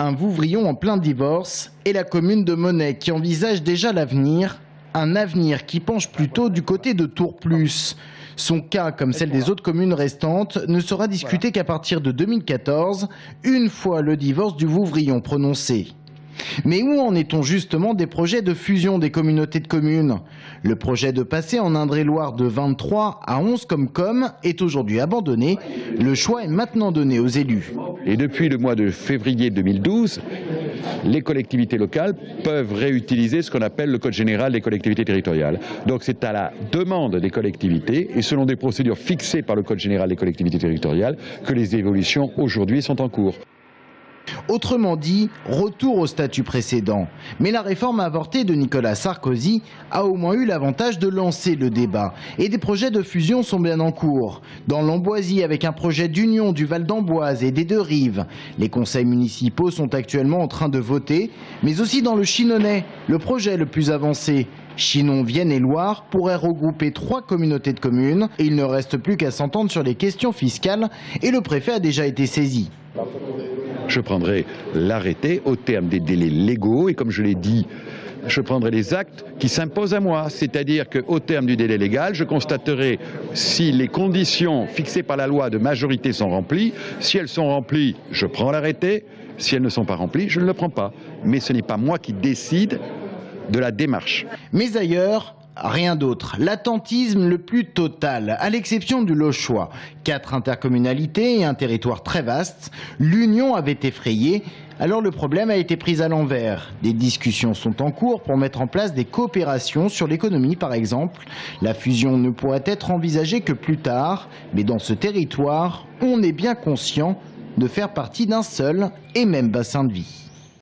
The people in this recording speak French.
Un Vouvrion en plein divorce et la commune de Monnet qui envisage déjà l'avenir, un avenir qui penche plutôt du côté de Tours Plus. Son cas, comme celle des autres communes restantes, ne sera discuté qu'à partir de 2014, une fois le divorce du Vouvrion prononcé. Mais où en est-on justement des projets de fusion des communautés de communes? Le projet de passer en Indre-et-Loire de 23 à 11 Comcom est aujourd'hui abandonné. Le choix est maintenant donné aux élus. Et depuis le mois de février 2012, les collectivités locales peuvent réutiliser ce qu'on appelle le Code général des collectivités territoriales. Donc c'est à la demande des collectivités et selon des procédures fixées par le Code général des collectivités territoriales que les évolutions aujourd'hui sont en cours. Autrement dit, retour au statut précédent. Mais la réforme avortée de Nicolas Sarkozy a au moins eu l'avantage de lancer le débat. Et des projets de fusion sont bien en cours. Dans l'Amboisie, avec un projet d'union du Val d'Amboise et des Deux-Rives. Les conseils municipaux sont actuellement en train de voter, mais aussi dans le Chinonnais, le projet le plus avancé. Chinon, Vienne et Loire pourraient regrouper 3 communautés de communes et il ne reste plus qu'à s'entendre sur les questions fiscales et le préfet a déjà été saisi. Je prendrai l'arrêté au terme des délais légaux et comme je l'ai dit, je prendrai les actes qui s'imposent à moi. C'est-à-dire qu'au terme du délai légal, je constaterai si les conditions fixées par la loi de majorité sont remplies. Si elles sont remplies, je prends l'arrêté. Si elles ne sont pas remplies, je ne le prends pas. Mais ce n'est pas moi qui décide de la démarche. Mais ailleurs, rien d'autre. L'attentisme le plus total, à l'exception du Lochois. 4 intercommunalités et un territoire très vaste. L'union avait effrayé. Alors le problème a été pris à l'envers. Des discussions sont en cours pour mettre en place des coopérations sur l'économie par exemple. La fusion ne pourrait être envisagée que plus tard. Mais dans ce territoire, on est bien conscient de faire partie d'un seul et même bassin de vie.